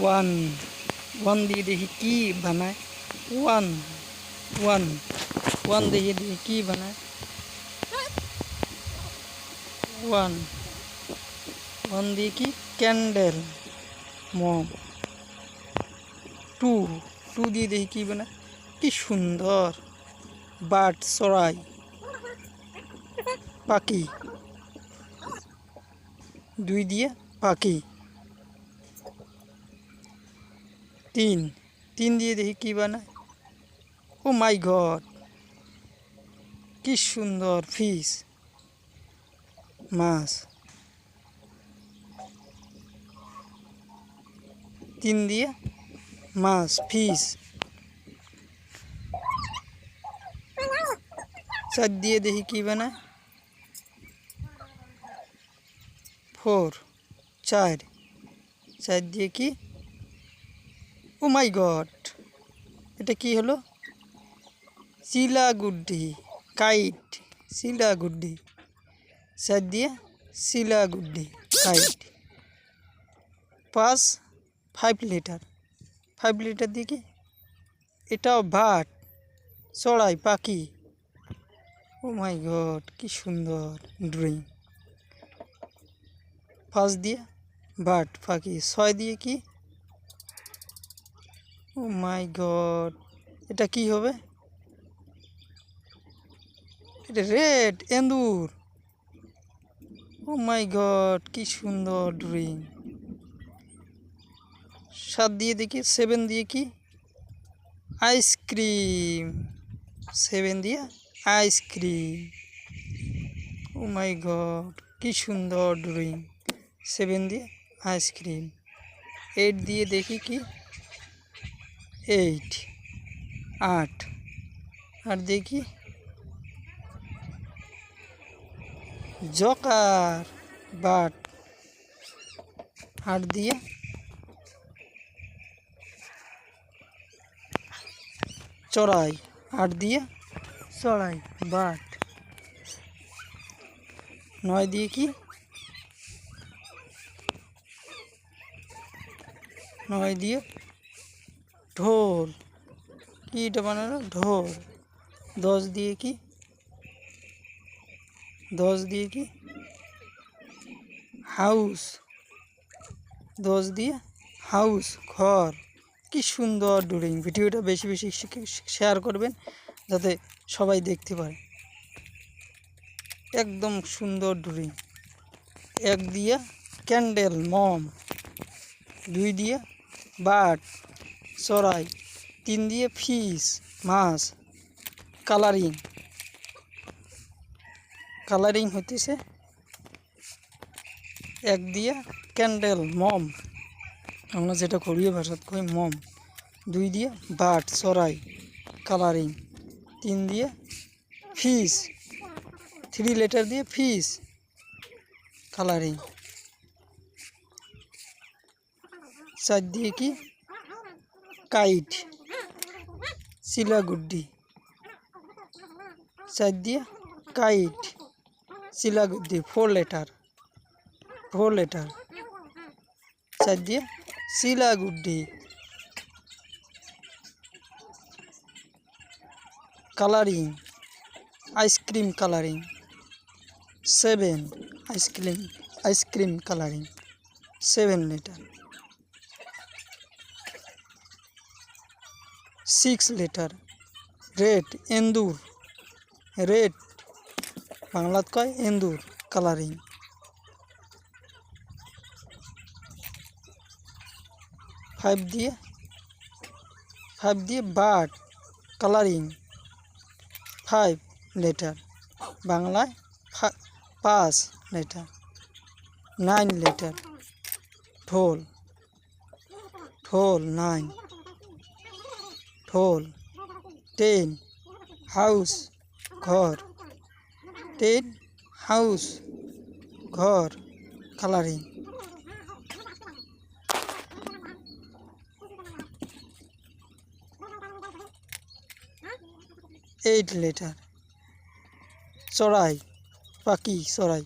One one দিয়ে দেখি কি বানায়। ওয়ান ওয়ান ওয়ান দিয়ে দেখি কি বানায়। ওয়ান ওয়ান দিয়ে কি ক্যান্ডেল মম। টু টু দিয়ে দেখি কি বানায়। কি সুন্দর বার্ড চড়াই পাখি। দুই দিয়ে পাখি। তিন তিন দিয়ে দেখি কি বানায়। ও মাই গড কি সুন্দর ফিশ মাছ। তিন দিয়ে মাছ ফিশ। চার দিয়ে দেখি কি বানায়। ফোর চার চার দিয়ে কি ও মাই গড এটা কি হলো। চিলাগুড্ডি কাইট চিলাগুড্ডি। চার দিয়ে চিলাগুড্ডি কাইট। পাঁচ ফাইভ লিটার দিয়ে কি এটাও বার্ড চড়াই পাখি। ও মাই গড কি সুন্দর ড্রয়িং। পাঁচ দিয়ে বার্ড পাখি। ছয় দিয়ে কি ও মাই গড এটা কি হবে। এটা রেড এন্দুর। ও মাই গড কি সুন্দর ড্রয়িং। সাত দিয়ে দেখি সেভেন দিয়ে কি আইসক্রিম। সেভেন দিয়ে আইসক্রিম। ও মাই গড কি সুন্দর ড্রয়িং। সেভেন দিয়ে আইসক্রিম। এইট দিয়ে দেখি কি এইট আট। আর দেখি জকার বাট। আট দিয়ে চড়াই। আট দিয়ে চড়াই বাট। নয় দিয়ে কি নয় দিয়ে ঢোল। কি এটা বানানো ঢোল। দশ দিয়ে কি দশ দিয়ে কি হাউস। দশ দিয়ে হাউস ঘর। কি সুন্দর ড্রয়িং। ভিডিওটা বেশি বেশি শেয়ার করবেন যাতে সবাই দেখতে পারে। একদম সুন্দর ড্রয়িং। এক দিয়ে ক্যান্ডেল মম। দুই দিয়ে বার্ড চড়াই। তিন দিয়ে ফিশ মাছ। কালারিং হইতেছে। এক দিয়ে ক্যান্ডেল মম আমরা যেটা কোরিয়া ভাষাত কই মম। দুই দিয়ে বার্ড চড়াই কালারিং। তিন দিয়ে ফিশ থ্রি লেটার দিয়ে ফিশ কালারিং। চার দিয়ে কি কাইট চিলাগুড্ডি। চার দিয়ে কাইট চিলাগুড্ডি ফোর লেটার চার দিয়ে চিলাগুড্ডি। Colouring ice cream colouring. Seven ice cream colouring seven letter. Six letter rat এন্দুর। রেড বাংলাত কয় এন্দুর কালারিং। ফাইভ দিয়ে বার্ড কালারিং ফাইভ লেটার বাংলায় পাঁচ লেটার। নাইন লেটার ঢোল নাইন ঢোল। টেন হাউস ঘর। টেন হাউস ঘর কালারিং। এইট লেটার চড়াই পাখি চড়াই।